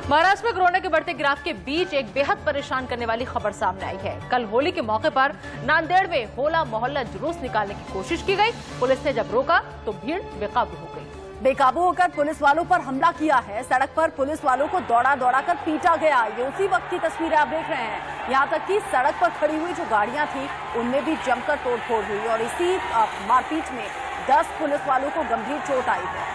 महाराष्ट्र में कोरोना के बढ़ते ग्राफ के बीच एक बेहद परेशान करने वाली खबर सामने आई है। कल होली के मौके पर नांदेड़ में होला मोहल्ला जुलूस निकालने की कोशिश की गई। पुलिस ने जब रोका तो भीड़ बेकाबू हो गई। बेकाबू होकर पुलिस वालों पर हमला किया है। सड़क पर पुलिस वालों को दौड़ा दौड़ा कर पीटा गया। ये उसी वक्त की तस्वीरें आप देख रहे हैं। यहाँ तक कि सड़क पर खड़ी हुई जो गाड़ियां थी उनमें भी जमकर तोड़फोड़ हुई और इसी मारपीट में 10 पुलिस वालों को गंभीर चोट आई है।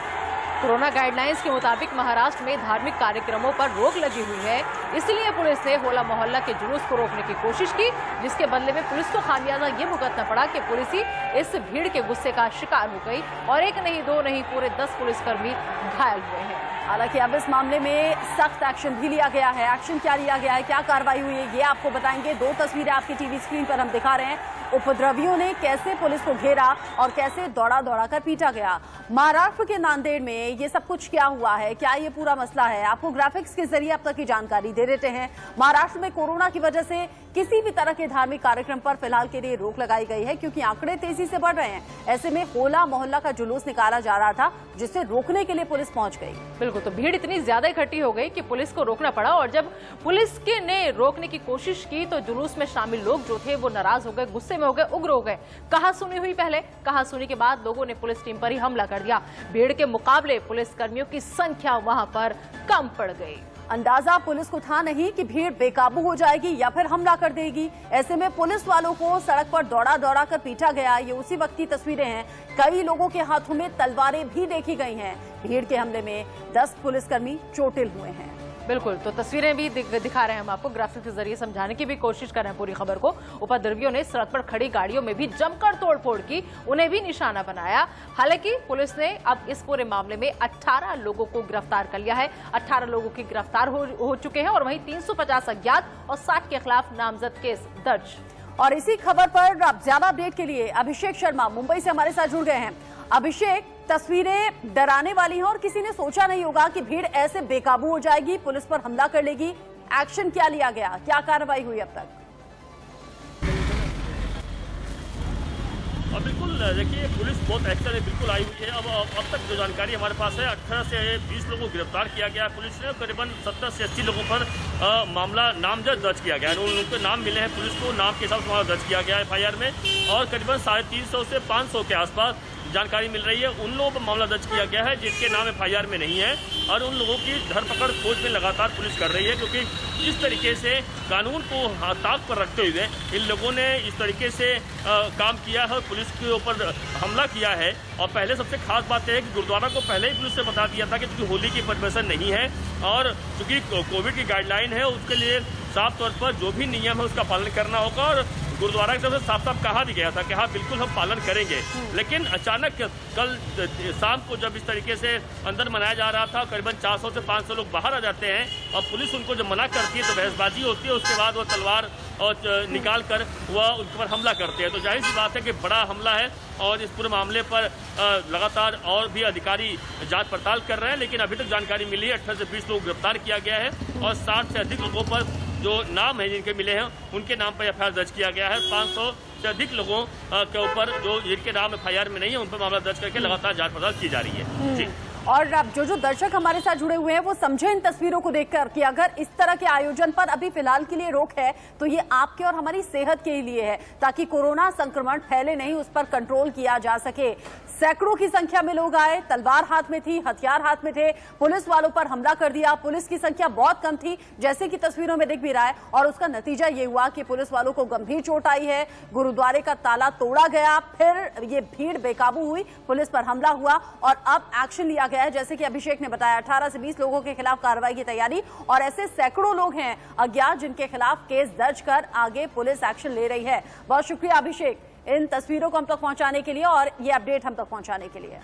कोरोना गाइडलाइंस के मुताबिक महाराष्ट्र में धार्मिक कार्यक्रमों पर रोक लगी हुई है, इसलिए पुलिस ने होला मोहल्ला के जुलूस को रोकने की कोशिश की, जिसके बदले में पुलिस को खामियाजा ये भुगतना पड़ा कि पुलिस ही इस भीड़ के गुस्से का शिकार हो गई और एक नहीं दो नहीं पूरे 10 पुलिसकर्मी घायल हुए हैं। हालांकि अब इस मामले में सख्त एक्शन भी लिया गया है। एक्शन क्या लिया गया है, क्या कार्रवाई हुई है, ये आपको बताएंगे। 2 तस्वीरें आपकी टीवी स्क्रीन पर हम दिखा रहे हैं। उपद्रवियों ने कैसे पुलिस को घेरा और कैसे दौड़ा दौड़ा कर पीटा गया। महाराष्ट्र के नांदेड़ में ये सब कुछ क्या हुआ है, क्या ये पूरा मसला है, आपको ग्राफिक्स के जरिए अब तक की जानकारी दे देते हैं। महाराष्ट्र में कोरोना की वजह से किसी भी तरह के धार्मिक कार्यक्रम पर फिलहाल के लिए रोक लगाई गई है, क्योंकि आंकड़े तेजी से बढ़ रहे हैं। ऐसे में होला मोहल्ला का जुलूस निकाला जा रहा था, जिसे रोकने के लिए पुलिस पहुंच गई। बिल्कुल, तो भीड़ इतनी ज्यादा इकट्ठी हो गई कि पुलिस को रोकना पड़ा और जब पुलिस के ने रोकने की कोशिश की तो जुलूस में शामिल लोग जो थे वो नाराज हो गए, गुस्से में हो गए, उग्र हो गए। कहा सुनी हुई पहले, कहा सुनी के बाद लोगों ने पुलिस टीम पर ही हमला कर दिया। भीड़ के मुकाबले पुलिस कर्मियों की संख्या वहां पर कम पड़ गई। अंदाजा पुलिस को था नहीं कि भीड़ बेकाबू हो जाएगी या फिर हमला कर देगी। ऐसे में पुलिस वालों को सड़क पर दौड़ा दौड़ा कर पीटा गया। ये उसी वक्त की तस्वीरें हैं। कई लोगों के हाथों में तलवारें भी देखी गई हैं। भीड़ के हमले में 10 पुलिसकर्मी चोटिल हुए हैं। बिल्कुल, तो तस्वीरें भी दिखा रहे हैं हम आपको, ग्राफिक्स के जरिए समझाने की भी कोशिश कर रहे हैं पूरी खबर को। उपद्रवियों ने सड़क पर खड़ी गाड़ियों में भी जमकर तोड़फोड़ की, उन्हें भी निशाना बनाया। हालांकि पुलिस ने अब इस पूरे मामले में 18 लोगों को गिरफ्तार कर लिया है। 18 लोगों की गिरफ्तार हो चुके हैं और वहीं 350 अज्ञात और 60 के खिलाफ नामजद केस दर्ज। और इसी खबर पर अब ज्यादा अपडेट के लिए अभिषेक शर्मा मुंबई से हमारे साथ जुड़ गए हैं। अभिषेक, तस्वीरें डराने वाली हैं और किसी ने सोचा नहीं होगा कि भीड़ ऐसे बेकाबू हो जाएगी, पुलिस पर हमला कर लेगी। एक्शन क्या लिया गया, क्या कार्रवाई हुई अब तक? बिल्कुल, देखिए पुलिस बहुत एक्शन है, बिल्कुल आई हुई है। अब तक जो जानकारी हमारे पास है 18 से 20 लोगों को गिरफ्तार किया गया है पुलिस ने। करीबन 70 से 80 लोगों पर मामला नामजद दर्ज किया गया है। उनके नाम मिले हैं पुलिस को, नाम के हिसाब से मामला दर्ज किया गया है FIR में और करीबन 350 से 500 के आसपास जानकारी मिल रही है उन लोगों पर मामला दर्ज किया गया है जिनके नाम FIR में नहीं है और उन लोगों की धरपकड़ खोज में लगातार पुलिस कर रही है, क्योंकि इस तरीके से कानून को ताक पर रखते हुए इन लोगों ने इस तरीके से काम किया है, पुलिस के ऊपर हमला किया है। और पहले सबसे खास बात यह है कि गुरुद्वारा को पहले ही पुलिस से बता दिया था कि चूंकि होली की परमिशन नहीं है और चूंकि कोविड की गाइडलाइन है, उसके लिए साफ तौर पर जो भी नियम है उसका पालन करना होगा और गुरुद्वारा की तरफ से साफ साफ कहा भी गया था कि हाँ बिल्कुल हम पालन करेंगे। लेकिन अचानक कल शाम को जब इस तरीके से अंदर मनाया जा रहा था, करीबन 400 से 500 लोग बाहर आ जाते हैं और पुलिस उनको जब मना करती है तो बहसबाजी होती है। उसके बाद वो तलवार और निकाल कर वह उनके पर हमला करते हैं। तो जाहिर सी बात है कि बड़ा हमला है और इस पूरे मामले पर लगातार और भी अधिकारी जांच पड़ताल कर रहे हैं, लेकिन अभी तक जानकारी मिली है 18 से 20 लोग गिरफ्तार किया गया है और 60 से अधिक लोगों पर जो नाम है जिनके मिले हैं उनके नाम पर FIR दर्ज किया गया है। 500 से अधिक लोगों के ऊपर जो जिनके नाम FIR में नहीं है उन पर मामला दर्ज करके लगातार जांच पड़ताल की जा रही है। जी। और अब जो दर्शक हमारे साथ जुड़े हुए हैं वो समझे इन तस्वीरों को देखकर कि अगर इस तरह के आयोजन पर अभी फिलहाल के लिए रोक है तो ये आपके और हमारी सेहत के लिए है, ताकि कोरोना संक्रमण फैले नहीं, उस पर कंट्रोल किया जा सके। सैकड़ों की संख्या में लोग आए, तलवार हाथ में थी, हथियार हाथ में थे, पुलिस वालों पर हमला कर दिया। पुलिस की संख्या बहुत कम थी, जैसे कि तस्वीरों में दिख भी रहा है, और उसका नतीजा ये हुआ कि पुलिस वालों को गंभीर चोट आई है। गुरुद्वारे का ताला तोड़ा गया, फिर ये भीड़ बेकाबू हुई, पुलिस पर हमला हुआ और अब एक्शन लिया गया है। जैसे कि अभिषेक ने बताया, 18 से 20 लोगों के खिलाफ कार्रवाई की तैयारी और ऐसे सैकड़ों लोग हैं अज्ञात जिनके खिलाफ केस दर्ज कर आगे पुलिस एक्शन ले रही है। बहुत शुक्रिया अभिषेक इन तस्वीरों को हम तक पहुंचाने के लिए और ये अपडेट हम तक पहुंचाने के लिए।